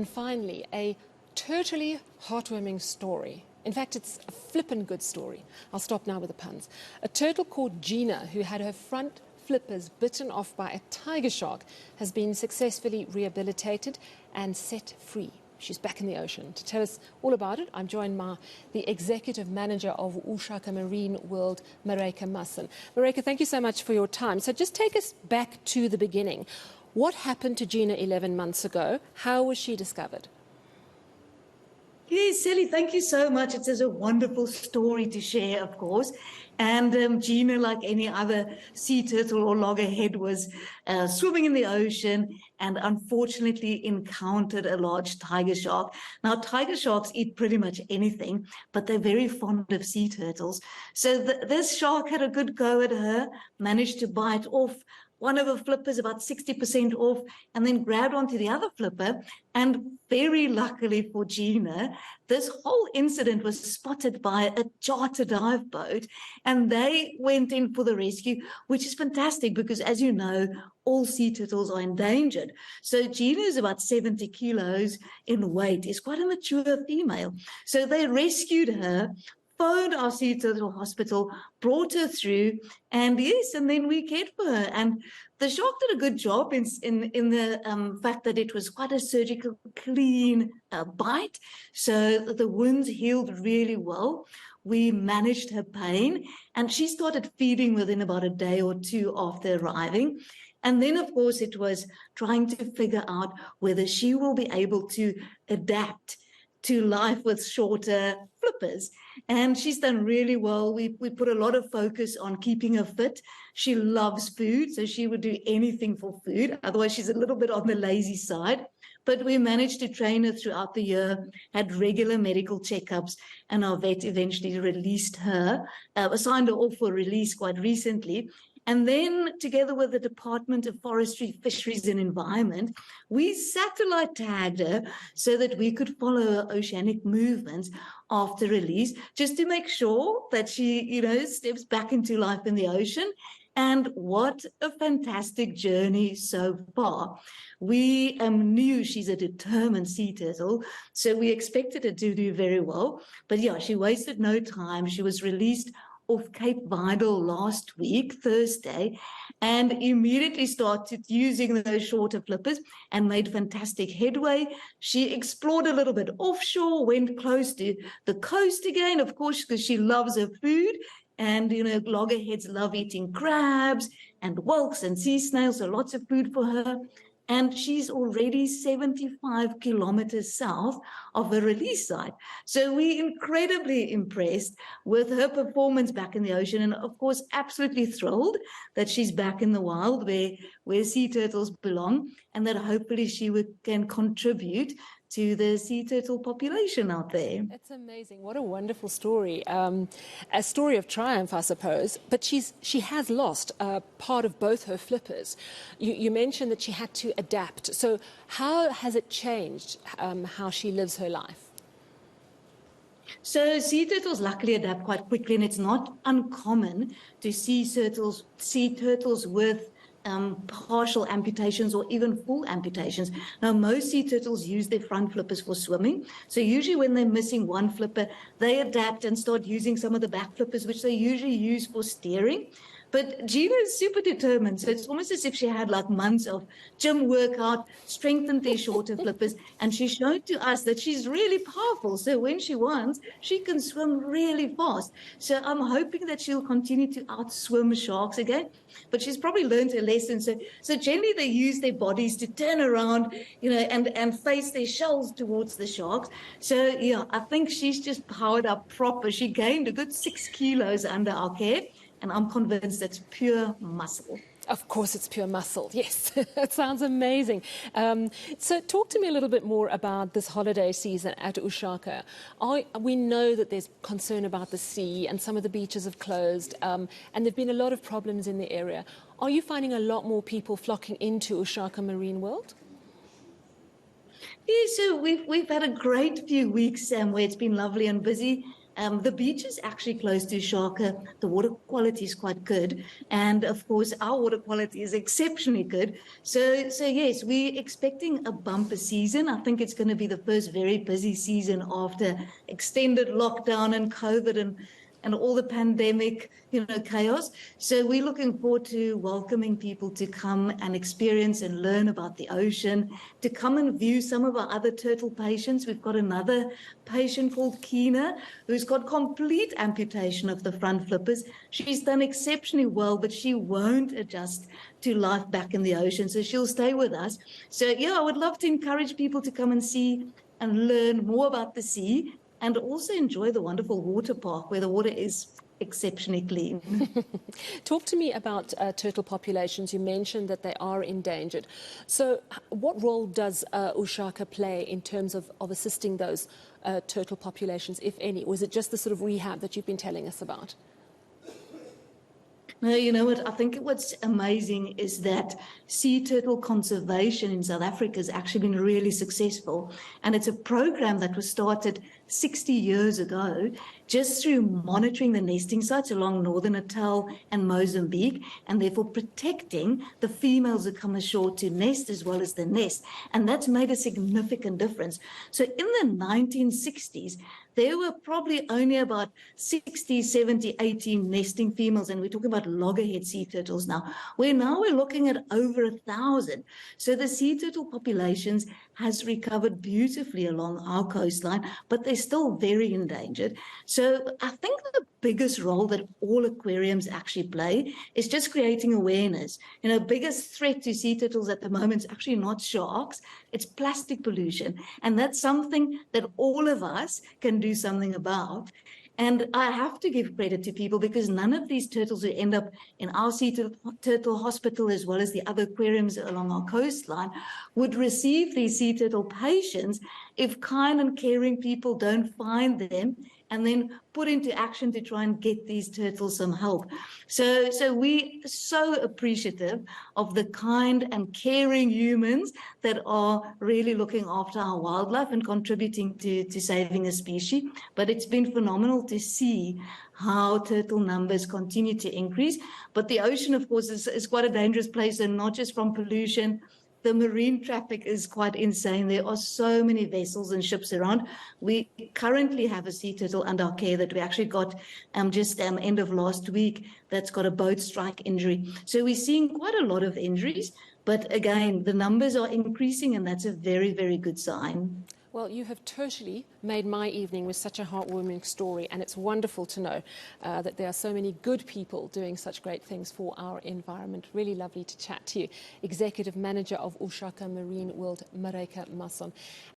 And finally, a totally heartwarming story. In fact, it's a flippin' good story. I'll stop now with the puns. A turtle called Gina, who had her front flippers bitten off by a tiger shark, has been successfully rehabilitated and set free. She's back in the ocean. To tell us all about it, I'm joined by the Executive Manager of Ushaka Marine World, Maryke Musson. Maryke, thank you so much for your time. So just take us back to the beginning. What happened to Gina 11 months ago? How was she discovered? Yes, Sally, thank you so much. It is a wonderful story to share, of course. And Gina, like any other sea turtle or loggerhead, was swimming in the ocean and unfortunately encountered a large tiger shark. Now, tiger sharks eat pretty much anything, but they're very fond of sea turtles. So this shark had a good go at her, managed to bite off one of her flippers about 60% off, and then grabbed onto the other flipper. And very luckily for Gina, this whole incident was spotted by a charter dive boat, and they went in for the rescue, which is fantastic because, as you know, all sea turtles are endangered. So Gina is about 70 kilos in weight, is quite a mature female. So they rescued her, phoned our sea turtle hospital, brought her through, and yes, and then we cared for her. And the shark did a good job in the fact that it was quite a surgical, clean bite. So the wounds healed really well. We managed her pain, and she started feeding within about a day or two after arriving. And then, of course, it was trying to figure out whether she will be able to adapt to life with shorter flippers. And she's done really well. We put a lot of focus on keeping her fit. She loves food, so she would do anything for food. Otherwise, she's a little bit on the lazy side. But we managed to train her throughout the year, had regular medical checkups, and our vet eventually released her, signed her off for release quite recently. And then, together with the Department of Forestry, Fisheries and Environment, we satellite tagged her so that we could follow her oceanic movements after release, just to make sure that she, steps back into life in the ocean. And what a fantastic journey so far. We knew she's a determined sea turtle, so we expected her to do very well. But yeah, she wasted no time. She was released off Cape Vidal last week, Thursday, and immediately started using those shorter flippers and made fantastic headway. She explored a little bit offshore, went close to the coast again, of course, because she loves her food. And, loggerheads love eating crabs and whelks and sea snails, so lots of food for her. And she's already 75 kilometers south of the release site. So we're incredibly impressed with her performance back in the ocean, and of course, absolutely thrilled that she's back in the wild where sea turtles belong, and that hopefully she can contribute to the sea turtle population out there. It's amazing. What a wonderful story. A story of triumph, I suppose. But she has lost part of both her flippers. You mentioned that she had to adapt. So how has it changed how she lives her life? So sea turtles luckily adapt quite quickly, and it's not uncommon to see turtles with partial amputations or even full amputations. Now, most sea turtles use their front flippers for swimming. So usually when they're missing one flipper, they adapt and start using some of the back flippers, which they usually use for steering. But Gina is super determined. So it's almost as if she had like months of gym workout, strengthened their shorter flippers. And she showed to us that she's really powerful. So when she wants, she can swim really fast. So I'm hoping that she'll continue to outswim sharks again. But she's probably learned her lesson. So generally they use their bodies to turn around, and face their shells towards the sharks. So yeah, I think she's just powered up proper. She gained a good 6 kilos under our care. And I'm convinced it's pure muscle. Of course, it's pure muscle. Yes, it sounds amazing. So talk to me a little bit more about this holiday season at Ushaka. We know that there's concern about the sea and some of the beaches have closed, and there have been a lot of problems in the area. Are you finding a lot more people flocking into Ushaka Marine World? Yeah, so we've had a great few weeks where it's been lovely and busy. The beach is actually close to Ushaka. The water quality is quite good. And of course, our water quality is exceptionally good. So yes, we're expecting a bumper season. I think it's going to be the first very busy season after extended lockdown and COVID and all the pandemic, chaos. So we're looking forward to welcoming people to come and experience and learn about the ocean, to come and view some of our other turtle patients. We've got another patient called Gina, who's got complete amputation of the front flippers. She's done exceptionally well, but she won't adjust to life back in the ocean. So she'll stay with us. So yeah, I would love to encourage people to come and see and learn more about the sea, and also enjoy the wonderful water park where the water is exceptionally clean. Talk to me about turtle populations. You mentioned that they are endangered. So what role does Ushaka play in terms of assisting those turtle populations, if any? Or is it just the sort of rehab that you've been telling us about? No, you know what? I think what's amazing is that sea turtle conservation in South Africa has actually been really successful. And it's a program that was started 60 years ago, just through monitoring the nesting sites along northern Natal and Mozambique, and therefore protecting the females who come ashore to nest as well as the nest. And that's made a significant difference. So in the 1960s, there were probably only about 60, 70, 80 nesting females, and we're talking about loggerhead sea turtles now, where now we're looking at over 1,000. So the sea turtle populations has recovered beautifully along our coastline, but they're still very endangered. So I think the biggest role that all aquariums actually play is just creating awareness. Biggest threat to sea turtles at the moment is actually not sharks, it's plastic pollution. And that's something that all of us can do something about. And I have to give credit to people, because none of these turtles who end up in our sea turtle hospital, as well as the other aquariums along our coastline, would receive these sea turtle patients if kind and caring people don't find them and then put into action to try and get these turtles some help. So we so appreciative of the kind and caring humans that are really looking after our wildlife and contributing to saving a species. But it's been phenomenal to see how turtle numbers continue to increase. But the ocean, of course, is quite a dangerous place, and not just from pollution. The marine traffic is quite insane. There are so many vessels and ships around. We currently have a sea turtle under our care that we actually got just end of last week, that's got a boat strike injury. So we're seeing quite a lot of injuries. But again, the numbers are increasing, and that's a very, very good sign. Well, you have totally made my evening with such a heartwarming story, and it's wonderful to know that there are so many good people doing such great things for our environment. Really lovely to chat to you. Executive Manager of Ushaka Marine World, Maryke Musson.